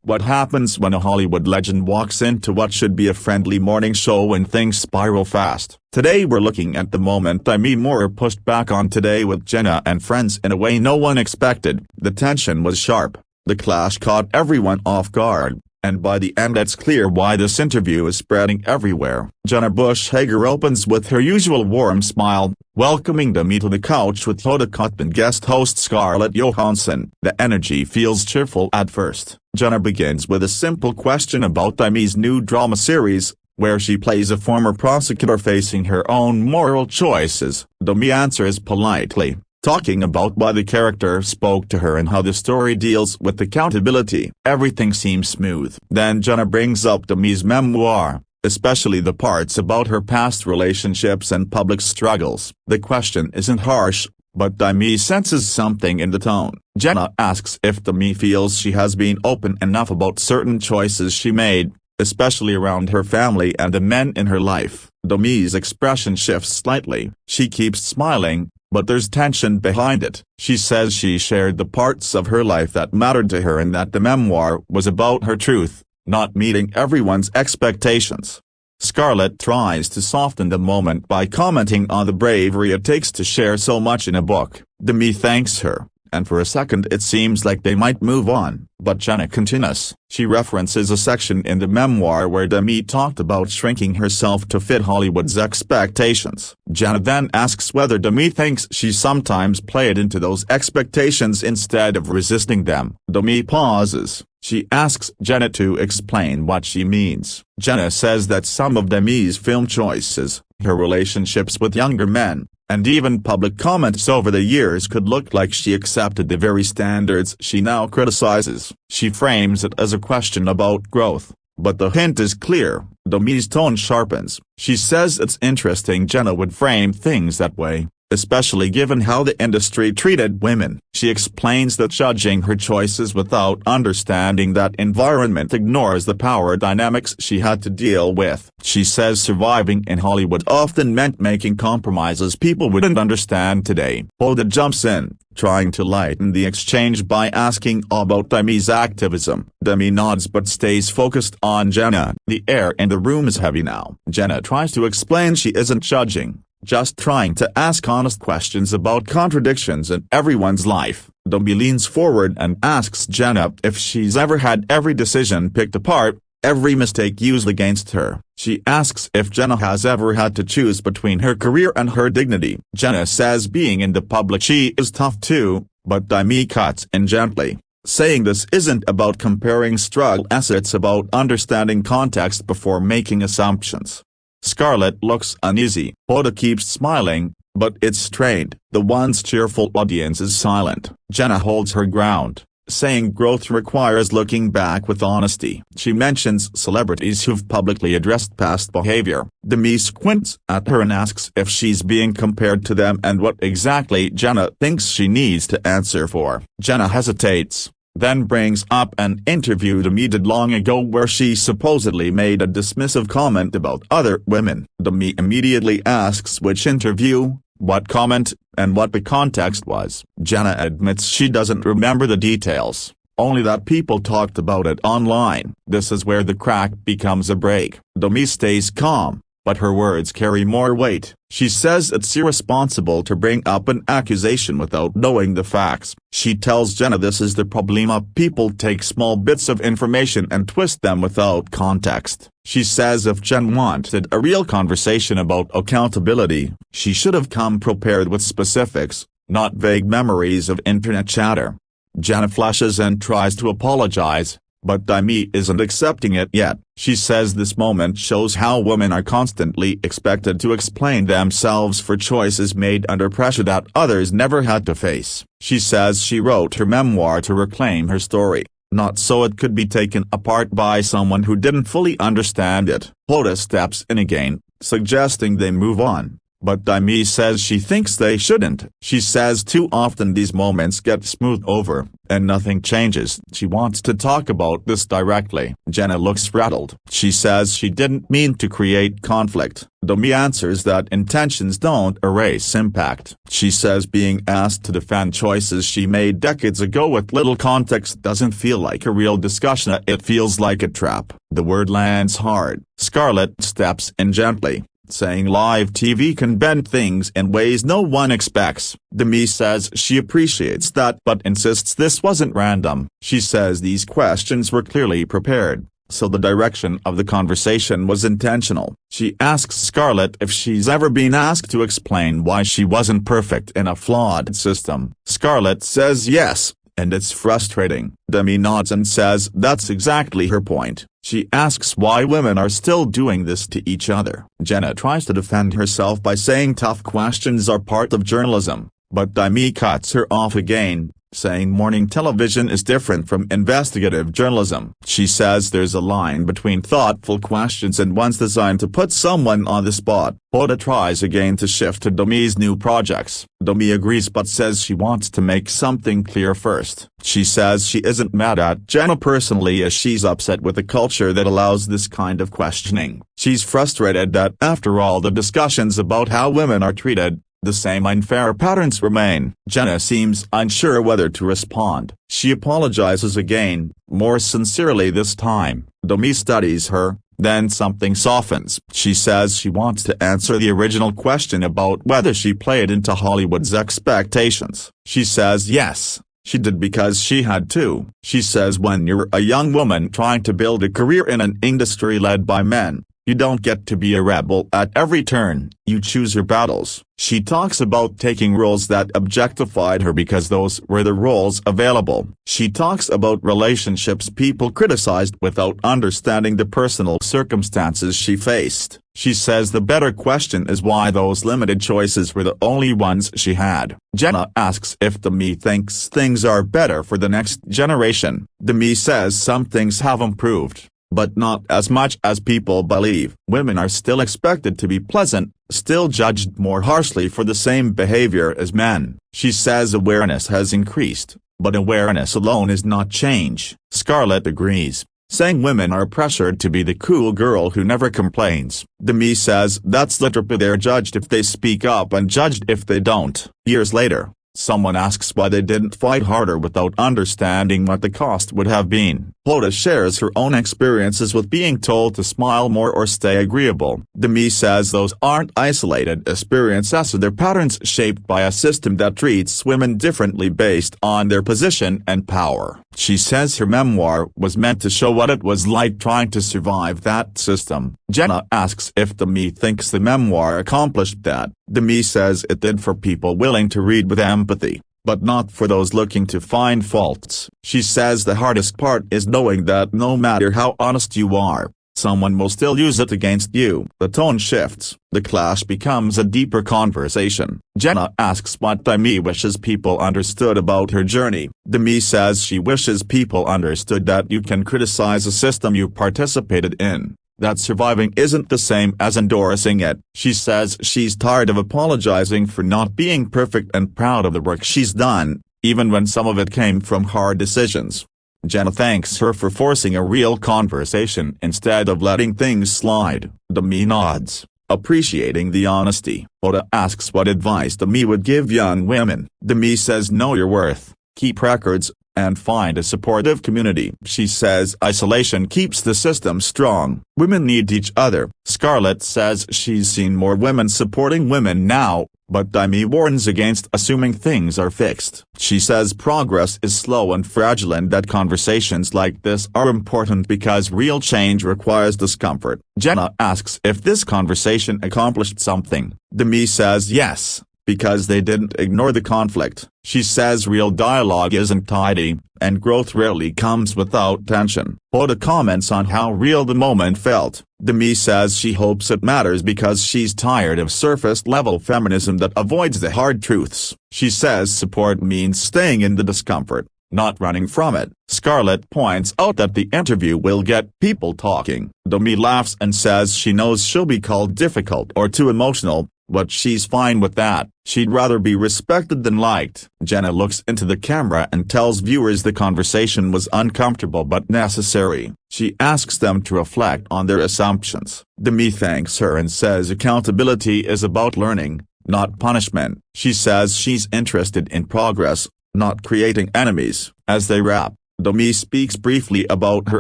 What happens when a Hollywood legend walks into what should be a friendly morning show and things spiral fast? Today we're looking at the moment Demi Moore pushed back on Today with Jenna and friends in a way no one expected. The tension was sharp, the clash caught everyone off guard, and by the end it's clear why this interview is spreading everywhere. Jenna Bush Hager opens with her usual warm smile, welcoming Demi to the couch with Hoda Kotb and guest host Scarlett Johansson. The energy feels cheerful at first. Jenna begins with a simple question about Demi's new drama series, where she plays a former prosecutor facing her own moral choices. Demi answers politely, talking about why the character spoke to her and how the story deals with accountability. Everything seems smooth. Then Jenna brings up Demi's memoir, especially the parts about her past relationships and public struggles. The question isn't harsh, but Demi senses something in the tone. Jenna asks if Demi feels she has been open enough about certain choices she made, especially around her family and the men in her life. Demi's expression shifts slightly. She keeps smiling, but there's tension behind it. She says she shared the parts of her life that mattered to her and that the memoir was about her truth, not meeting everyone's expectations. Scarlett tries to soften the moment by commenting on the bravery it takes to share so much in a book. Demi thanks her, and for a second it seems like they might move on. But Jenna continues. She references a section in the memoir where Demi talked about shrinking herself to fit Hollywood's expectations. Jenna then asks whether Demi thinks she sometimes played into those expectations instead of resisting them. Demi pauses. She asks Jenna to explain what she means. Jenna says that some of Demi's film choices, her relationships with younger men, and even public comments over the years could look like she accepted the very standards she now criticizes. She frames it as a question about growth, but the hint is clear. Demi's tone sharpens. She says it's interesting Jenna would frame things that way, especially given how the industry treated women. She explains that judging her choices without understanding that environment ignores the power dynamics she had to deal with. She says surviving in Hollywood often meant making compromises people wouldn't understand today. Hoda jumps in, trying to lighten the exchange by asking about Demi's activism. Demi nods but stays focused on Jenna. The air in the room is heavy now. Jenna tries to explain she isn't judging, just trying to ask honest questions about contradictions in everyone's life. Demi leans forward and asks Jenna if she's ever had every decision picked apart, every mistake used against her. She asks if Jenna has ever had to choose between her career and her dignity. Jenna says being in the public eye is tough too, but Demi cuts in gently, saying this isn't about comparing struggles, it's about understanding context before making assumptions. Scarlett looks uneasy. Hoda keeps smiling, but it's strained. The once cheerful audience is silent. Jenna holds her ground, saying growth requires looking back with honesty. She mentions celebrities who've publicly addressed past behavior. Demi squints at her and asks if she's being compared to them and what exactly Jenna thinks she needs to answer for. Jenna hesitates, then brings up an interview Demi did long ago where she supposedly made a dismissive comment about other women. Demi immediately asks which interview, what comment, and what the context was. Jenna admits she doesn't remember the details, only that people talked about it online. This is where the crack becomes a break. Demi stays calm, but her words carry more weight. She says it's irresponsible to bring up an accusation without knowing the facts. She tells Jenna this is the problema, people take small bits of information and twist them without context. She says if Jen wanted a real conversation about accountability, she should have come prepared with specifics, not vague memories of internet chatter. Jenna flushes and tries to apologize, but Demi isn't accepting it yet. She says this moment shows how women are constantly expected to explain themselves for choices made under pressure that others never had to face. She says she wrote her memoir to reclaim her story, not so it could be taken apart by someone who didn't fully understand it. Hoda steps in again, suggesting they move on, but Demi says she thinks they shouldn't. She says too often these moments get smoothed over, and nothing changes. She wants to talk about this directly. Jenna looks rattled. She says she didn't mean to create conflict. Demi answers that intentions don't erase impact. She says being asked to defend choices she made decades ago with little context doesn't feel like a real discussion, it feels like a trap. The word lands hard. Scarlett steps in gently, saying live TV can bend things in ways no one expects. Demi says she appreciates that but insists this wasn't random. She says these questions were clearly prepared, so the direction of the conversation was intentional. She asks Scarlett if she's ever been asked to explain why she wasn't perfect in a flawed system. Scarlett says yes, and it's frustrating. Demi nods and says that's exactly her point. She asks why women are still doing this to each other. Jenna tries to defend herself by saying tough questions are part of journalism, but Demi cuts her off again, saying morning television is different from investigative journalism. She says there's a line between thoughtful questions and ones designed to put someone on the spot. Hoda tries again to shift to Demi's new projects. Demi agrees but says she wants to make something clear first. She says she isn't mad at Jenna personally as she's upset with a culture that allows this kind of questioning. She's frustrated that after all the discussions about how women are treated, the same unfair patterns remain. Jenna seems unsure whether to respond. She apologizes again, more sincerely this time. Demi studies her, then something softens. She says she wants to answer the original question about whether she played into Hollywood's expectations. She says yes, she did because she had to. She says when you're a young woman trying to build a career in an industry led by men, you don't get to be a rebel at every turn, you choose your battles. She talks about taking roles that objectified her because those were the roles available. She talks about relationships people criticized without understanding the personal circumstances she faced. She says the better question is why those limited choices were the only ones she had. Jenna asks if Demi thinks things are better for the next generation. Demi says some things have improved, but not as much as people believe. Women are still expected to be pleasant, still judged more harshly for the same behavior as men. She says awareness has increased, but awareness alone is not change. Scarlett agrees, saying women are pressured to be the cool girl who never complains. Demi says that's literally they're judged if they speak up and judged if they don't. Years later, someone asks why they didn't fight harder without understanding what the cost would have been. Hoda shares her own experiences with being told to smile more or stay agreeable. Demi says those aren't isolated experiences, they're patterns shaped by a system that treats women differently based on their position and power. She says her memoir was meant to show what it was like trying to survive that system. Jenna asks if Demi thinks the memoir accomplished that. Demi says it did for people willing to read with empathy, but not for those looking to find faults. She says the hardest part is knowing that no matter how honest you are, someone will still use it against you. The tone shifts. The clash becomes a deeper conversation. Jenna asks what Demi wishes people understood about her journey. Demi says she wishes people understood that you can criticize a system you participated in, that surviving isn't the same as endorsing it. She says she's tired of apologizing for not being perfect and proud of the work she's done, even when some of it came from hard decisions. Jenna thanks her for forcing a real conversation instead of letting things slide. Demi nods, appreciating the honesty. Hoda asks what advice Demi would give young women. Demi says know your worth, keep records, and find a supportive community. She says isolation keeps the system strong. Women need each other. Scarlett says she's seen more women supporting women now, but Demi warns against assuming things are fixed. She says progress is slow and fragile and that conversations like this are important because real change requires discomfort. Jenna asks if this conversation accomplished something. Demi says yes, because they didn't ignore the conflict. She says real dialogue isn't tidy, and growth rarely comes without tension. Hoda comments on how real the moment felt. Demi says she hopes it matters because she's tired of surface-level feminism that avoids the hard truths. She says support means staying in the discomfort, not running from it. Scarlett points out that the interview will get people talking. Demi laughs and says she knows she'll be called difficult or too emotional, but she's fine with that. She'd rather be respected than liked. Jenna looks into the camera and tells viewers the conversation was uncomfortable but necessary. She asks them to reflect on their assumptions. Demi thanks her and says accountability is about learning, not punishment. She says she's interested in progress, not creating enemies. As they wrap, Demi speaks briefly about her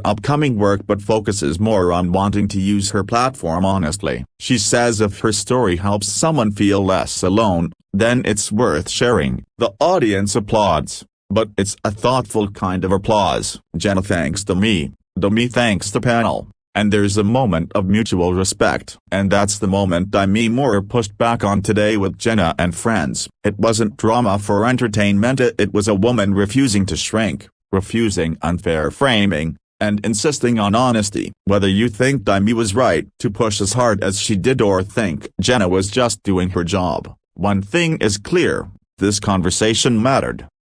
upcoming work but focuses more on wanting to use her platform honestly. She says if her story helps someone feel less alone, then it's worth sharing. The audience applauds, but it's a thoughtful kind of applause. Jenna thanks Demi thanks the panel, and there's a moment of mutual respect. And that's the moment Demi Moore pushed back on Today with Jenna and Friends. It wasn't drama for entertainment, it was a woman refusing to shrink, refusing unfair framing, and insisting on honesty. Whether you think Demi was right to push as hard as she did or think Jenna was just doing her job, one thing is clear: this conversation mattered.